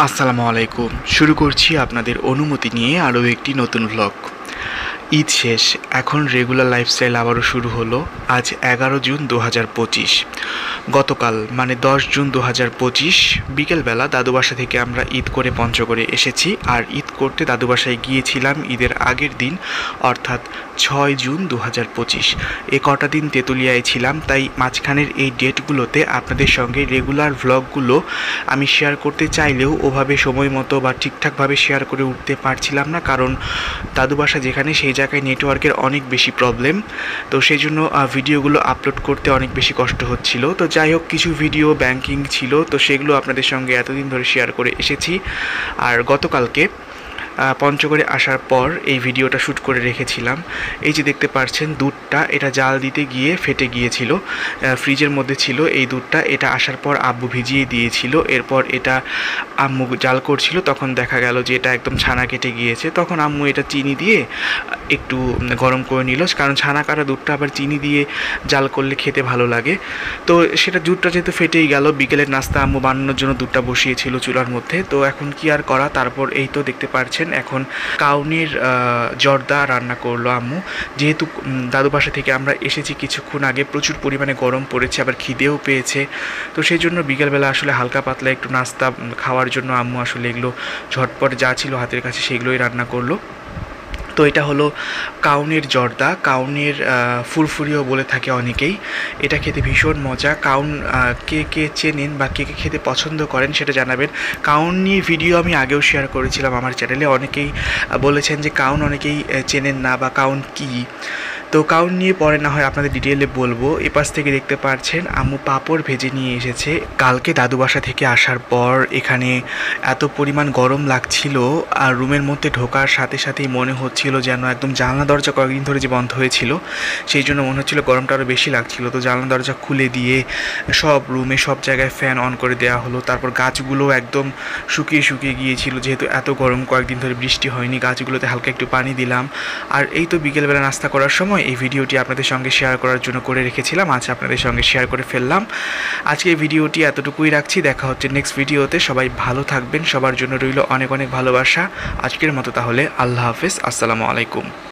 আসসালামু আলাইকুম। শুরু করছি আপনাদের অনুমতি নিয়ে আরও একটি নতুন ব্লগ। ঈদ শেষ, এখন রেগুলার লাইফস্টাইল আবারও শুরু হলো। আজ 11 জুন 2025। গতকাল মানে 10 জুন 2025 বিকেলবেলা দাদু বাসা থেকে আমরা ঈদ করে পঞ্চগড়ে এসেছি। আর ঈদ করতে দাদু বাসায় গিয়েছিলাম ঈদের আগের দিন, অর্থাৎ 6 জুন 2025। এ কটা দিন তেঁতুলিয়ায় ছিলাম, তাই মাঝখানের এই ডেটগুলোতে আপনাদের সঙ্গে রেগুলার ভ্লগগুলো আমি শেয়ার করতে চাইলেও ওভাবে সময় মতো বা ঠিকঠাকভাবে শেয়ার করে উঠতে পারছিলাম না, কারণ দাদু বাসা যেখানে সেই জায়গায় নেটওয়ার্কের অনেক বেশি প্রবলেম। তো সেই জন্য ভিডিওগুলো আপলোড করতে অনেক বেশি কষ্ট হচ্ছিল। তো যাই হোক, কিছু ভিডিও ব্যাংকিং ছিল, তো সেগুলো আপনাদের সঙ্গে এতদিন ধরে শেয়ার করে এসেছি। আর গতকালকে পঞ্চগড়ে আসার পর এই ভিডিওটা শ্যুট করে রেখেছিলাম। এই যে দেখতে পাচ্ছেন দুধটা, এটা জাল দিতে গিয়ে ফেটে গিয়েছিল, ফ্রিজের মধ্যে ছিল এই দুধটা। এটা আসার পর আব্বু ভিজিয়ে দিয়েছিল, এরপর এটা আম্মু জাল করছিল, তখন দেখা গেল যে এটা একদম ছানা কেটে গিয়েছে। তখন আম্মু এটা চিনি দিয়ে একটু গরম করে নিল, কারণ ছানা কাটা দুধটা আবার চিনি দিয়ে জাল করলে খেতে ভালো লাগে। তো সেটা দুধটা যেহেতু ফেটেই গেল, বিকেলের নাস্তা আম্মু বানানোর জন্য দুধটা বসিয়েছিল চুলার মধ্যে। তো এখন কি আর করা, তারপর এই তো দেখতে পাচ্ছেন এখন কাউনের জর্দা রান্না করলো আম্মু। যেহেতু দাদু বাসা থেকে আমরা এসেছি কিছুক্ষণ আগে, প্রচুর পরিমাণে গরম পড়েছে, আবার খিদেও পেয়েছে। তো সেই জন্য বিকেলবেলা আসলে হালকা পাতলা একটু নাস্তা খাওয়ার জন্য আম্মু আসলে এগুলো ঝটপট যা ছিল হাতের কাছে সেগুলোই রান্না করলো। তো এটা হলো কাউনের জর্দা, কাউনের ফুরফুরিও বলে থাকে অনেকেই। এটা খেতে ভীষণ মজা। কাউন কে কে চেনেন বা কে কে খেতে পছন্দ করেন সেটা জানাবেন। কাউন নিয়ে ভিডিও আমি আগেও শেয়ার করেছিলাম আমার চ্যানেলে। অনেকেই বলেছেন যে কাউন অনেকেই চেনেন না বা কাউন কী। তো কাউন নিয়ে পরে না হয় আপনাদের ডিটেলে বলবো। এপাশ থেকে দেখতে পাচ্ছেন আম্মু পাঁপড় ভেজে নিয়ে এসেছে। কালকে দাদু বাসা থেকে আসার পর এখানে এত পরিমাণ গরম লাগছিল, আর রুমের মধ্যে ঢোকার সাথে সাথেই মনে হচ্ছিল যেন একদম জানলা দরজা কয়েকদিন ধরে যে বন্ধ হয়েছিল, সেই জন্য মনে হচ্ছিল গরমটা আরও বেশি লাগছিল। তো জানলা দরজা খুলে দিয়ে সব রুমে সব জায়গায় ফ্যান অন করে দেওয়া হলো। তারপর গাছগুলো একদম শুকিয়ে শুকিয়ে গিয়েছিল, যেহেতু এত গরম কয়েকদিন ধরে বৃষ্টি হয়নি, গাছগুলোতে হালকা একটু পানি দিলাম। আর এই তো বিকেলবেলা নাস্তা করার সময় এই ভিডিওটি আপনাদের সঙ্গে শেয়ার করার জন্য করে রেখেছিলাম, আজ আপনাদের সঙ্গে শেয়ার করে ফেললাম। আজকে এই ভিডিওটি এতটুকুই রাখছি, দেখা হচ্ছে নেক্সট ভিডিওতে। সবাই ভালো থাকবেন, সবার জন্য রইল অনেক অনেক ভালোবাসা। আজকের মতো তাহলে আল্লাহ হাফেজ, আসসালামু আলাইকুম।